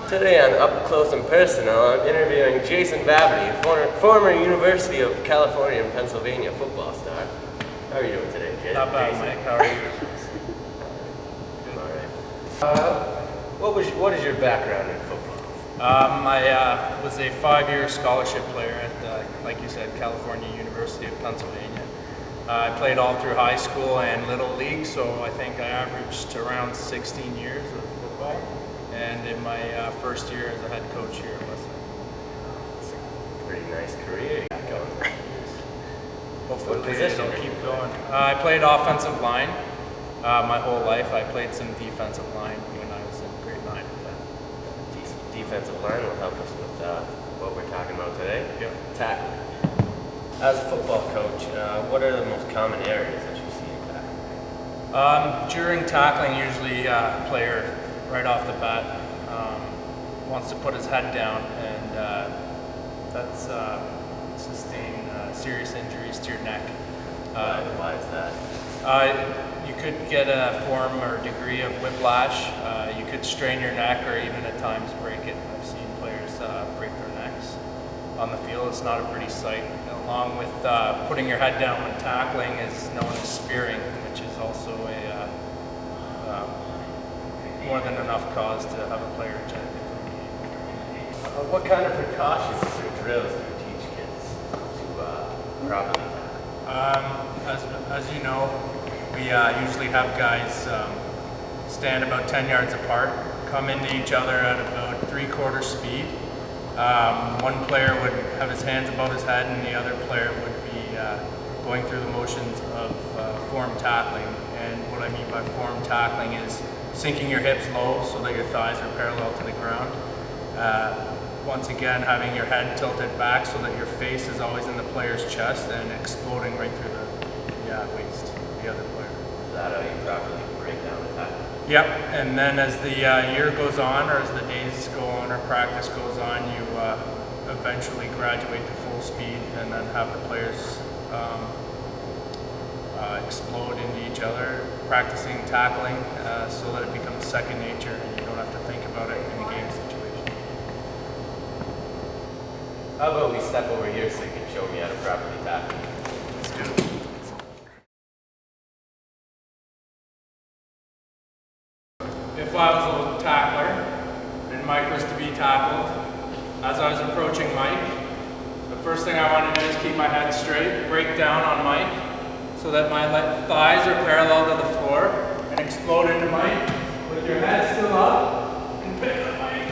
Today on Up Close and Personal, I'm interviewing Jason Babony, former University of California and Pennsylvania football star. How are you doing today, Jason? Not bad, Mike. How are you? I'm alright. What is your background in football? I was a 5-year scholarship player at, like you said, California University of Pennsylvania. I played all through high school and Little League, so I think I averaged around 16 years of football. And in my first year as a head coach here at Western. It's a pretty nice career you got going. Hopefully position will keep going. I played offensive line my whole life. I played some defensive line when I was in grade 9 and 10. Defensive line will help us with what we're talking about today. Yep. Tackling. As a football coach, what are the most common areas that you see in tackling? During tackling, usually a player right off the bat wants to put his head down, and that's sustain serious injuries to your neck. Why is that? You could get a form or degree of whiplash. You could strain your neck or even at times break it. I've seen players break their necks on the field. It's not a pretty sight. Along with putting your head down when tackling is known as spearing, which is also a more than enough cause to have a player ejected from the game. What kind of precautions or drills do you teach kids to properly tackle? As you know, we usually have guys stand about 10 yards apart, come into each other at about 3/4 speed. One player would have his hands above his head and the other player would be going through the motions of form tackling. And what I mean by form tackling is sinking your hips low so that your thighs are parallel to the ground. Once again, having your head tilted back so that your face is always in the player's chest and exploding right through the waist of the other player. Is that how you properly break down the tackle? Yep, and then as the year goes on, or as the days go on, or practice goes on, you eventually graduate to full speed and then have the players explode into each other, practicing tackling so that it becomes second nature and you don't have to think about it in a game situation. How about we step over here so you can show me how to properly tackle? Let's do it. If I was a tackler and Mike was to be tackled, as I was approaching Mike, the first thing I want to do is keep my head straight, break down on Mike, so that my thighs are parallel to the floor, and explode into Mike with your head still up, and pick up Mike.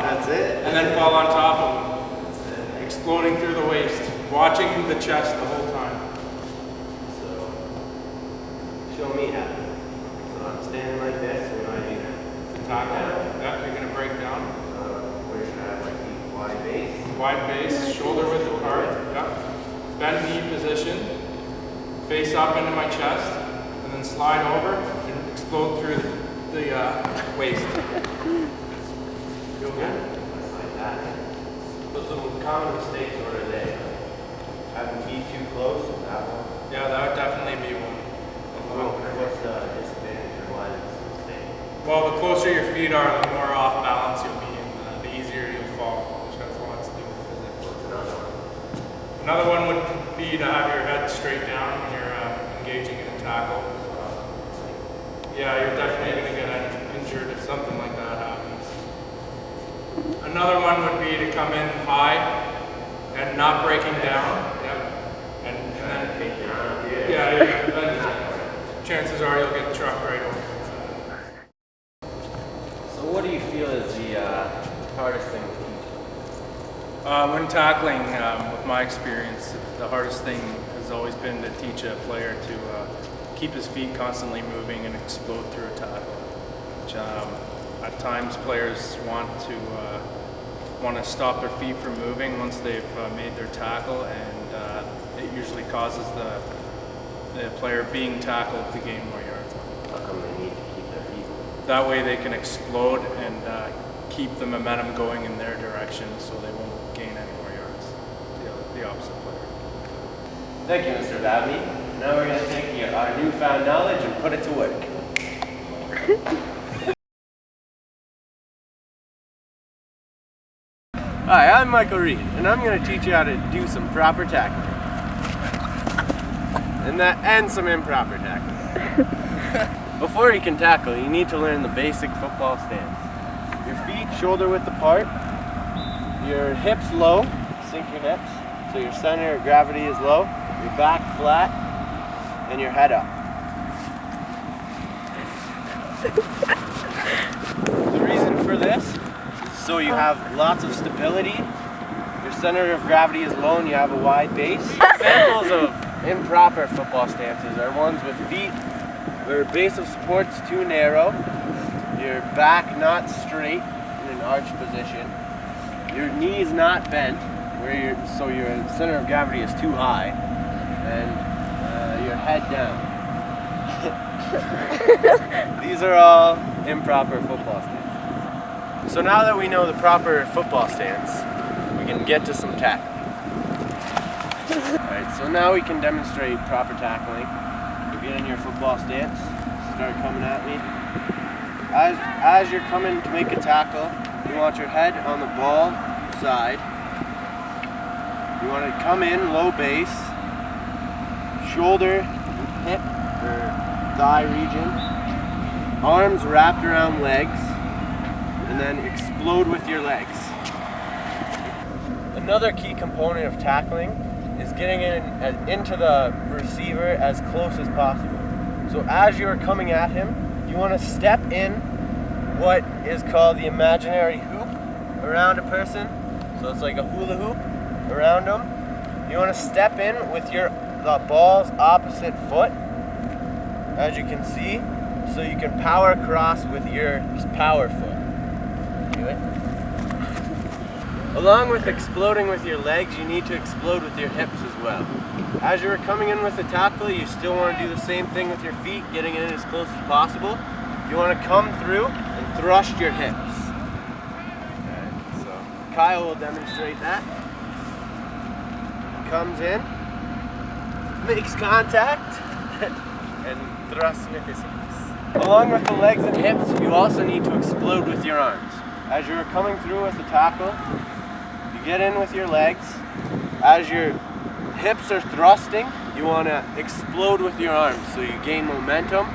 That's it? And then fall on top of him. That's it. Exploding through the waist, watching the chest the whole time. So, show me how. So I'm standing like this, what do I do now? To tackle, yeah, you're going to break down. Where should I have my feet? Wide base? Wide base, shoulder width apart, yeah. Bend knee position, face up into my chest, and then slide over and explode through the waist. Feel good? Just like that. So some common mistakes, what are they? Having feet too close, that one? Yeah, that would definitely be one. What's the disadvantage or why is this a mistake? Well, the closer your feet are, the more off balance you'll be and the easier you'll fall, which has lots to do with physics. What's another one? Another one would be to have your head straight down when you're engaging in a tackle. Yeah, you're definitely going to get injured if something like that happens. Another one would be to come in high and not breaking down. Yep. And then, then chances are you'll get trucked right over. So what do you feel is the hardest thing to teach? When tackling, with my experience, the hardest thing has always been to teach a player to keep his feet constantly moving and explode through a tackle. Which, at times players want to stop their feet from moving once they've made their tackle, and it usually causes the player being tackled to gain more yards. How come they need to keep their feet moving? That way they can explode and keep the momentum going in their direction so they won't gain any more yards, the opposite player. Thank you, Mr. Babony. Now we're going to take our newfound knowledge and put it to work. I'm Michael Reid, and I'm going to teach you how to do some proper tackling. And some improper tackling. Before you can tackle, you need to learn the basic football stance. Your feet shoulder width apart, your hips low, sink your hips, so your center of gravity is low, your back flat, and your head up. The reason for this is so you have lots of stability, your center of gravity is low, and you have a wide base. Examples of improper football stances are ones with feet where base of support's too narrow, your back not straight in an arched position, your knees not bent, so your center of gravity is too high, and your head down. These are all improper football stances. So now that we know the proper football stance, we can get to some tackling. Alright, so now we can demonstrate proper tackling. You get in your football stance, start coming at me. As you're coming to make a tackle, you want your head on the ball side. You want to come in low base, shoulder, hip, or thigh region, arms wrapped around legs, and then explode with your legs. Another key component of tackling is getting into the receiver as close as possible. So as you're coming at him, you want to step in what is called the imaginary hoop around a person. So it's like a hula hoop around them. You want to step in with the ball's opposite foot, as you can see, so you can power across with your power foot. Do it. Along with exploding with your legs, you need to explode with your hips as well. As you're coming in with the tackle, you still want to do the same thing with your feet, getting in as close as possible. You want to come through and thrust your hips. Okay, so Kyle will demonstrate that. Comes in, makes contact, and thrusts with his hips. Along with the legs and hips, you also need to explode with your arms. As you're coming through with the tackle, you get in with your legs. As your hips are thrusting, you want to explode with your arms so you gain momentum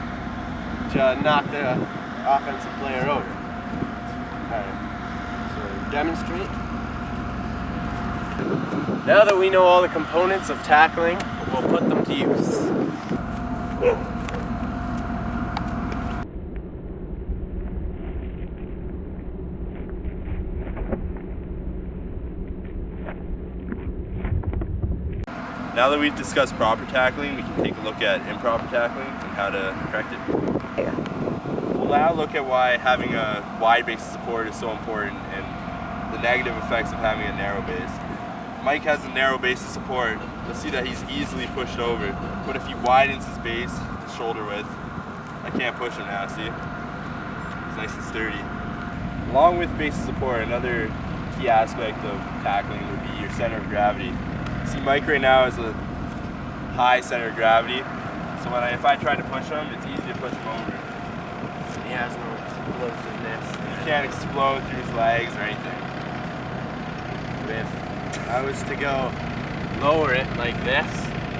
to knock the offensive player over. Alright, so demonstrate. Now that we know all the components of tackling, we'll put them to use. Now that we've discussed proper tackling, we can take a look at improper tackling and how to correct it. We'll now look at why having a wide base of support is so important and the negative effects of having a narrow base. Mike has a narrow base of support. You'll see that he's easily pushed over, but if he widens his base to shoulder width, I can't push him now, see? He's nice and sturdy. Along with base of support, another key aspect of tackling would be your center of gravity. See, Mike right now has a high center of gravity, so if I try to push him, it's easy to push him over. He has no explosiveness. He can't explode through his legs or anything. If I was to go lower it like this,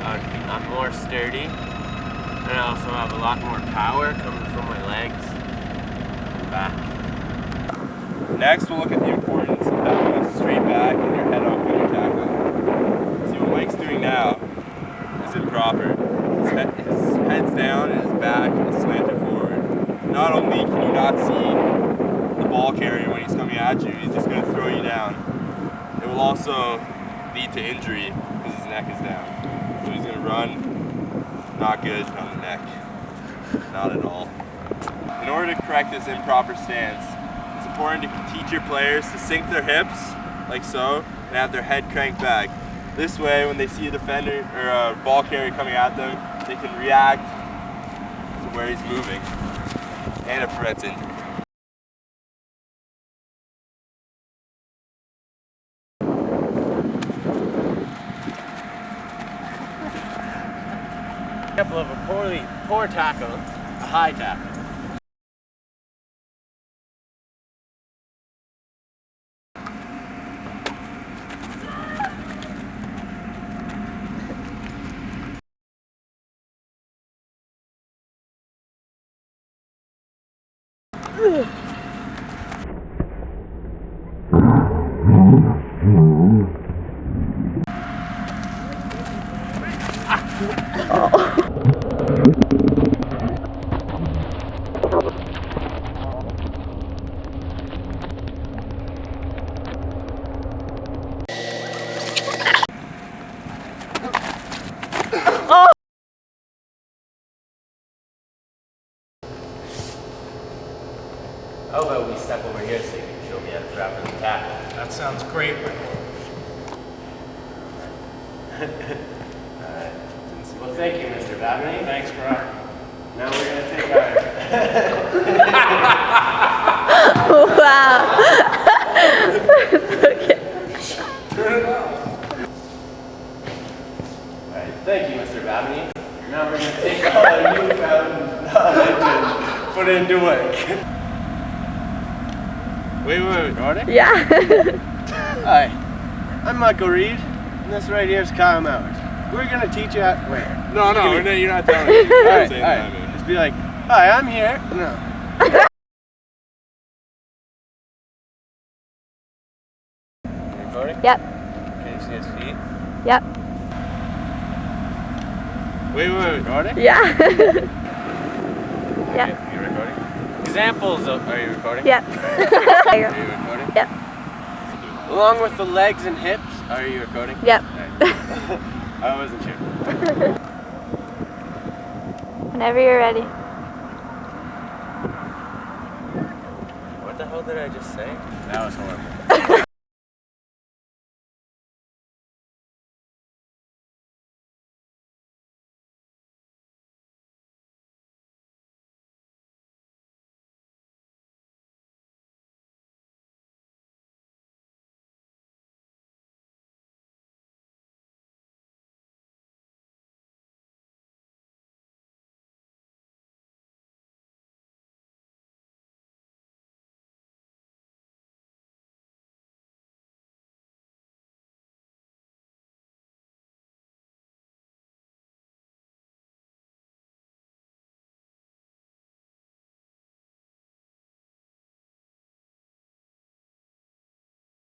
I'm more sturdy, and I also have a lot more power coming from my legs and back. Next, we'll look at the importance of having a straight back and your head up when you're tackling. See, what Mike's doing now is improper. His head's down and his back is slanted forward. Not only can you not see the ball carrier when he's coming at you, he's just going to throw you down. It will also lead to injury because his neck is down. So he's going to run, not good on the neck, not at all. In order to correct this improper stance, it's important to teach your players to sink their hips, like so, and have their head cranked back. This way, when they see a defender or a ball carrier coming at them, they can react to where he's moving, and it prevents injury. Example of a poor tackle, a high tackle. How about we step over here so you can show me how to grab the tackle? That sounds great. Alright. Well, thank you, Mr. Babony. Thanks, bro. Now we're going to take our... Wow. Okay. Alright, thank you, Mr. Babony. Now we're going to take all our newfound knowledge and put it into work. Wait, recording? Yeah. Hi, I'm Reid, and this right here is Kyle Mowers. We're going to teach you how... Wait. No, you're not telling me. Alright, just be like, hi, I'm here. No. Recording? Yep. Can you see his feet? Yep. Wait. Recording? Yeah. Yeah. You recording? Examples of... Are you recording? Yep. Are you recording? Yep. Along with the legs and hips, are you recording? Yep. I wasn't sure. Whenever you're ready. What the hell did I just say? That was horrible.